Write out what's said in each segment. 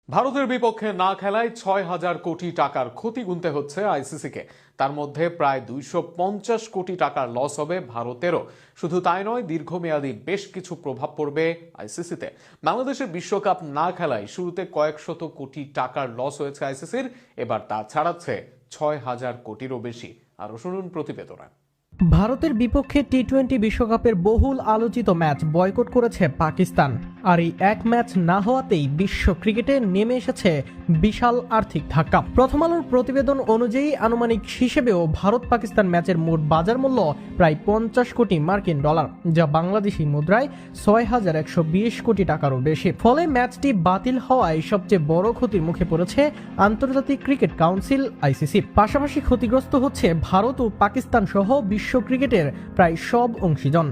ভারতের বিপক্ষে না খেলায় ৬,০০০ কোটি টাকার ক্ষতি গুনতে হচ্ছে আইসিসিকে। তার মধ্যে প্রায় ২৫০ কোটি টাকার লস হবে ভারতেরও। শুধু তাই নয়, দীর্ঘমেয়াদী বেশ কিছু প্রভাব পড়বে আইসিসিতে। বাংলাদেশের বিশ্বকাপ না খেলায় শুরুতে কয়েকশত কোটি টাকার লস হয়েছে আইসিসির, এবার তা ছাড়াচ্ছে ৬,০০০ কোটিরও বেশি। আরও শুনুন প্রতিবেদনে। ভারতের বিপক্ষে টি-20 বিশ্বকাপের বহুল আলোচিত ম্যাচ বয়কট করেছে পাকিস্তান। আর এই এক ম্যাচ না হওয়াতেই বিশ্ব ক্রিকেটে নেমে এসেছে বিশাল আর্থিক ধাক্কা। প্রথম আলোর প্রতিবেদন অনুযায়ী আনুমানিক হিসেবেও ভারত পাকিস্তান ম্যাচের মোট বাজার মূল্য প্রায় 50 কোটি মার্কিন ডলার, যা বাংলাদেশি মুদ্রায় ৬,১২০ কোটি টাকারও বেশি। ফলে ম্যাচটি বাতিল হওয়ায় সবচেয়ে বড় ক্ষতির মুখে পড়েছে আন্তর্জাতিক ক্রিকেট কাউন্সিল আইসিসি। পাশাপাশি ক্ষতিগ্রস্ত হচ্ছে ভারত ও পাকিস্তান সহ বিশ্ব ক্রিকেটের প্রায় সব অংশীজন।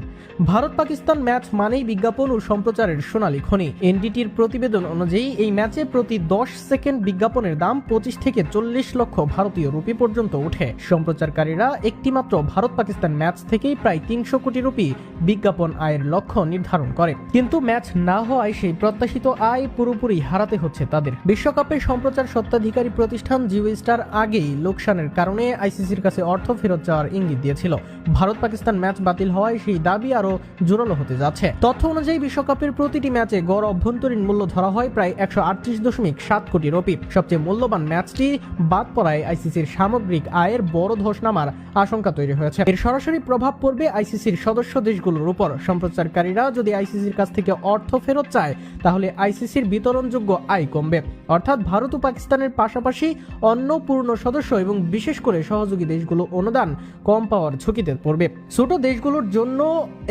ভারত পাকিস্তান ম্যাচ মানেই বিজ্ঞাপন ও সম্প্রচারের সোনালী খনি। এনডিটির প্রতিবেদন অনুযায়ী এই ম্যাচে প্রতি 10 সেকেন্ড বিজ্ঞাপনের দাম 25 থেকে 40 লক্ষ ভারতীয় রুপি পর্যন্ত ওঠে। সম্প্রচারকারীরা একটিমাত্র ভারত পাকিস্তান ম্যাচ থেকেই প্রায় 300 কোটি রুপি বিজ্ঞাপন আয়ের লক্ষ্য নির্ধারণ করে। কিন্তু ম্যাচ না হওয়ায় সেই প্রত্যাশিত আয় পুরোপুরি হারাতে হচ্ছে তাদের। বিশ্বকাপের সম্প্রচার স্বত্বাধিকারী প্রতিষ্ঠান জিও স্টার আগেই লোকসানের কারণে আইসিসির কাছে অর্থ ফেরত চাওয়ার ইঙ্গিত দিয়েছিল। ভারত পাকিস্তান ম্যাচ বাতিল হওয়ায় সেই দাবি আরো জোরালো হতে যাচ্ছে। তথ্য অনুযায়ী বিশ্বকাপের প্রতিটি ম্যাচে গড় অভ্যন্তরীণ মূল্য ধরা হয় প্রায় 138.7 কোটি রুপি। সবচেয়ে মূল্যবান ম্যাচটি বাদ পড়ায় আইসিসির সামগ্রিক আয়ের বড় ধস নামার আশঙ্কা তৈরি হয়েছে। এর সরাসরি প্রভাব পড়বে আইসিসির সদস্য দেশগুলোর উপর। সম্প্রচারকারীরা যদি আইসিসির কাছ থেকে অর্থ ফেরত চায়, তাহলে আইসিসির বিতরণযোগ্য আয় কমবে। অর্থাৎ ভারত ও পাকিস্তানের পাশাপাশি অন্য পূর্ণ সদস্য এবং বিশেষ করে সহযোগী দেশগুলো অনুদান কম পাওয়ার ঝুঁকিতে পড়বে। ছোট দেশগুলোর জন্য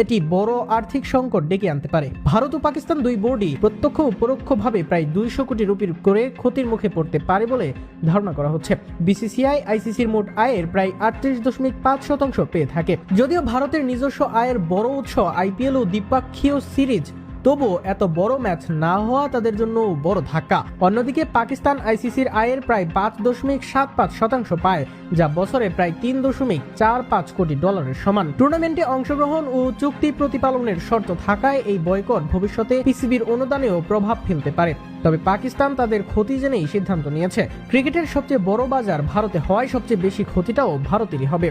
এটি বড় আর্থিক সংকট ডেকে আনতে পারে। ভারত ও পাকিস্তান দুই বোর্ডই প্রত্যক্ষ ও পরোক্ষভাবে প্রায় 200 কোটি রুপির করে ক্ষতির মুখে পড়তে পারে বলে ধারণা করা হচ্ছে। বিসিসিআই আইসিসির মোট আয়ের প্রায় 38.5% পেয়ে থাকে। যদিও ভারতের নিজস্ব আয়ের বড় উৎস আইপিএল ও দ্বিপাক্ষীয় সিরিজ, তবুও এত বড় ম্যাচ না হওয়া তাদের জন্য বড় ধাক্কা। অন্যদিকে পাকিস্তান আইসিসির আয়ের প্রায় 5.75% পায়, যা বছরে প্রায় 3.45 কোটি ডলারের সমান। টুর্নামেন্টে অংশগ্রহণ ও চুক্তি প্রতিপালনের শর্ত থাকায় এই বয়কট ভবিষ্যতে পিসিবির অনুদানেও প্রভাব ফেলতে পারে। তবে পাকিস্তান তাদের ক্ষতি জেনেই সিদ্ধান্ত নিয়েছে। ক্রিকেটের সবচেয়ে বড় বাজার ভারতে হওয়ায় সবচেয়ে বেশি ক্ষতিটাও ভারতেরই হবে।